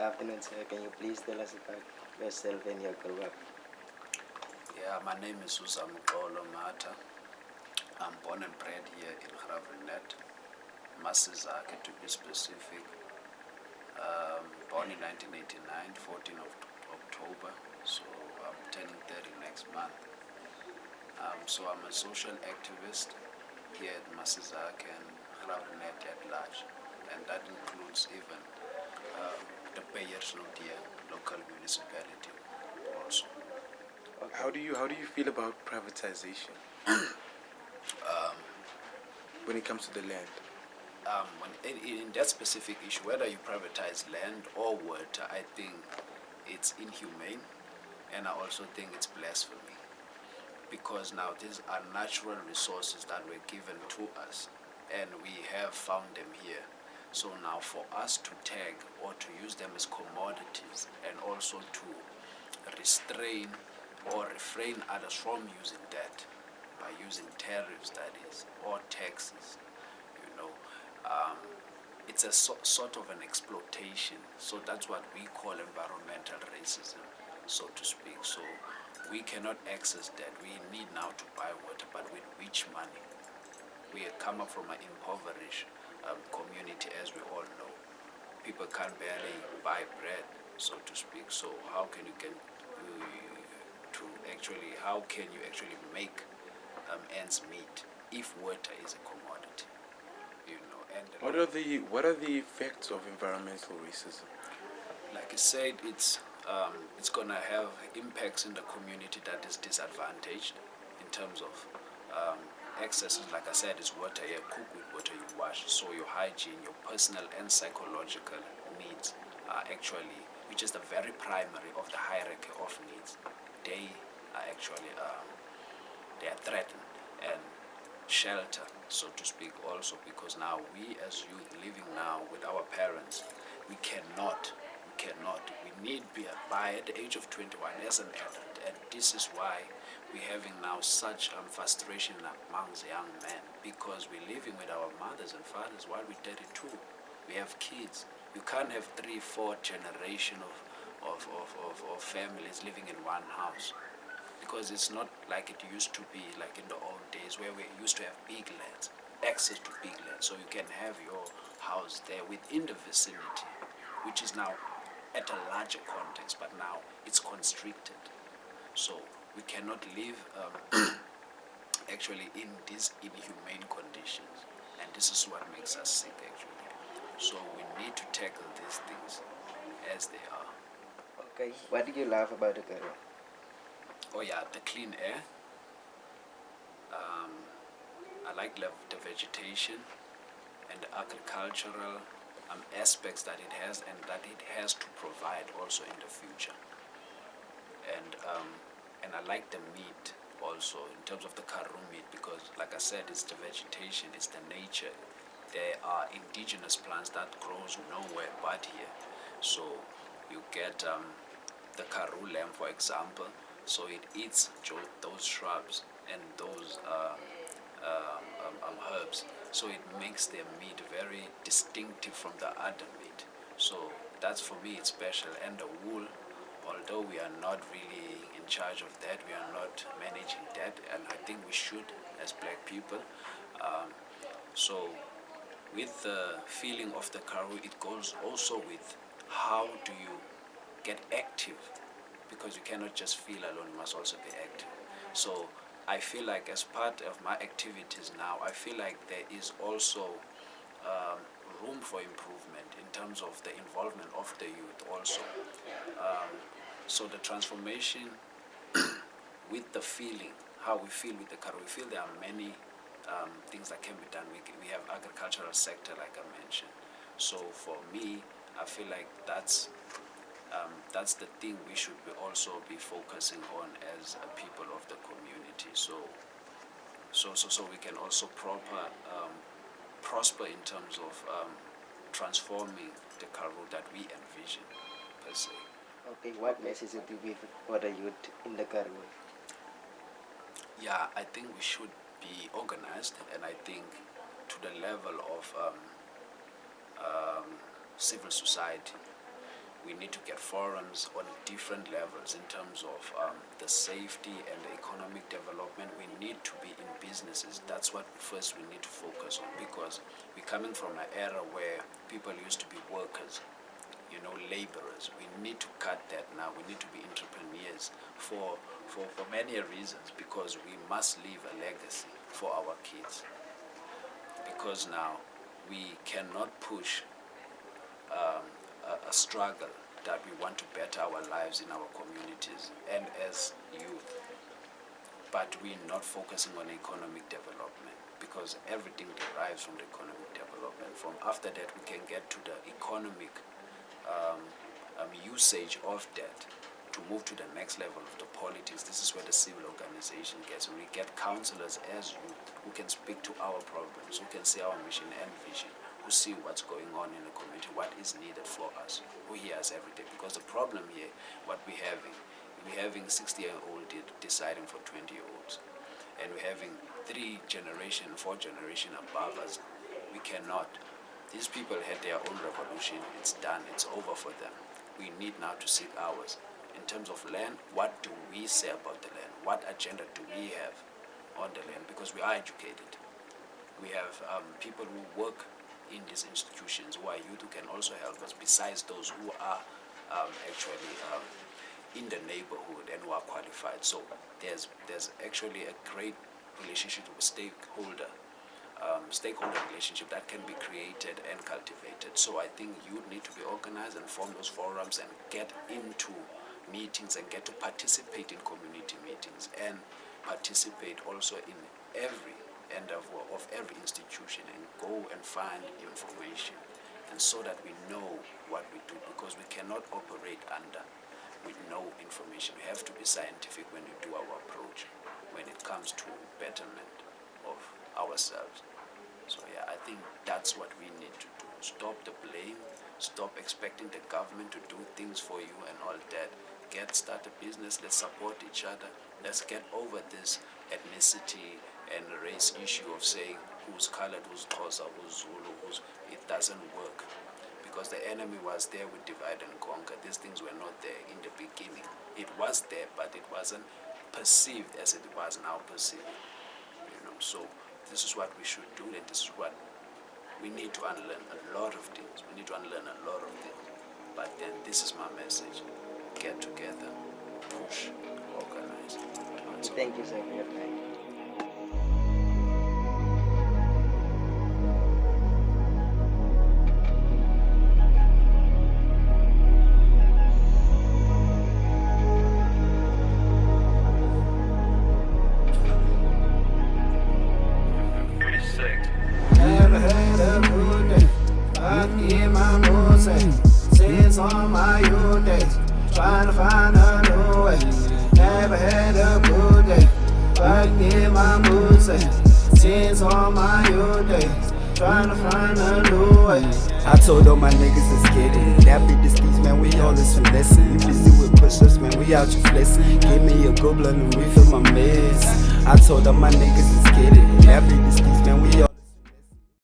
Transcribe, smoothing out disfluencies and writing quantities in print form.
afternoon, sir. Can you please tell us about yourself and your career? Yeah, my name is Zamuxolo Matha. I'm born and bred here in Gravenet, Masizake to be specific. Born in 1989, 14th of October, so I'm turning 30 next month. So I'm a social activist here at Masizake and Gravenet at large, and that includes even the Beyersnodia local municipality also. Okay. How do you feel about privatization when it comes to the land? In that specific issue, whether you privatize land or water, I think it's inhumane, and I also think it's blasphemy, because now these are natural resources that were given to us, and we have found them here. So now for us to tag or to use them as commodities, and also to restrain or refrain others from using that by using tariffs, that is, or taxes, it's a sort of an exploitation. So that's what we call environmental racism, so to speak. So we cannot access that. We need now to buy water, but with which money? We have come up from an impoverished community, as we all know. People can't barely buy bread, so to speak. So how can you actually make ends meet if water is a commodity? And What are the effects of environmental racism? like I said, it's gonna have impacts in the community that is disadvantaged in terms of accesses. Like I said, it's water. You cook with water, you wash. So your hygiene, your personal and psychological needs are actually, which is the very primary of the hierarchy of needs, they are actually they are threatened. And shelter, so to speak, also, because now we as youth living now with our parents, we need to be by at the age of 21 as an adult, and this is why we're having now such frustration amongst young men, because we're living with our mothers and fathers while we're 32. We have kids. You can't have 3-4 generation of families living in one house, because it's not like it used to be, like in the old days where we used to have big lands, access to big land, so you can have your house there within the vicinity, which is now at a larger context, but now it's constricted. So we cannot live actually in these inhumane conditions, and this is what makes us sick actually. So we need to tackle these things as they are. Okay. What do you love about the career? Oh yeah, the clean air. I like the vegetation and the agricultural aspects that it has, and that it has to provide also in the future. And I like the meat also in terms of the Karoo meat, because like I said, it's the vegetation, it's the nature. There are indigenous plants that grows nowhere but here. So you get the Karoo lamb, for example. So it eats those shrubs and those herbs. So it makes their meat very distinctive from the other meat. So that's, for me, it's special. And the wool, although we are not really in charge of that, we are not managing that, and I think we should as black people. So with the feeling of the Karoo, it goes also with how do you get active, because you cannot just feel alone, you must also be active. So I feel like as part of my activities now, I feel like there is also room for improvement in terms of the involvement of the youth also. So the transformation with the feeling, how we feel with the Karoo, we feel there are many things that can be done. We have agricultural sector, like I mentioned. So for me, I feel like that's the thing we should also be focusing on as a people of the community. So we can also prosper in terms of transforming the Karoo that we envision, per se. Okay, what message would you give for the youth in the Karoo? Yeah, I think we should be organized, and I think to the level of civil society, We need to get forums on different levels in terms of the safety and the economic development. We need to be in businesses. That's what first we need to focus on, because we're coming from an era where people used to be workers, laborers. We need to cut that now. We need to be entrepreneurs for many reasons, because we must leave a legacy for our kids. Because now we cannot push a struggle that we want to better our lives in our communities and as youth, but we're not focusing on economic development, because everything derives from the economic development. From after that, we can get to the economic usage of that to move to the next level of the politics. This is where the civil organization gets. We get counselors as youth who can speak to our problems, who can see our mission and vision, who see what's going on in the community, what is needed for us, who hear us every day. Because the problem here, what we're having 60-year-old deciding for 20-year-olds, and we're having 4 generation above us. We cannot. These people had their own revolution. It's done. It's over for them. We need now to seek ours. In terms of land, what do we say about the land? What agenda do we have on the land? Because we are educated. We have people who work in these institutions who are youth, who can also help us, besides those who are actually in the neighborhood and who are qualified. So there's actually a great relationship with stakeholder relationship that can be created and cultivated. So I think you need to be organized and form those forums and get into meetings and get to participate in community meetings and participate also in every endeavor of every institution, and go and find information, and so that we know what we do, because we cannot operate with no information. We have to be scientific when we do our approach when it comes to betterment of ourselves. So yeah, I think that's what we need to do. Stop the blame, stop expecting the government to do things for you and all that. Start a business, let's support each other. Let's get over this ethnicity and race issue of saying who's colored, who's Xhosa, who's Zulu, it doesn't work. Because the enemy was there with divide and conquer. These things were not there in the beginning. It was there, but it wasn't perceived as it was now perceived. So this is what we should do, and this is what we need to unlearn a lot of things. We need to unlearn a lot of things. But then this is my message. Get together, push, organize. Thank you, sir, for your time. Never had a good day. I get my pussy. Since on my youth days, trying to find a new way. Never had a good day. I get my pussy. Since on my youth days, trying to find a new way. I told all my niggas let's get it. That be the steez, man, we all is finessing. You busy with push-ups, man, we out you flexing. Give me a good blunt and refill my meds. I told all my niggas let's get it. That be the steez, man, we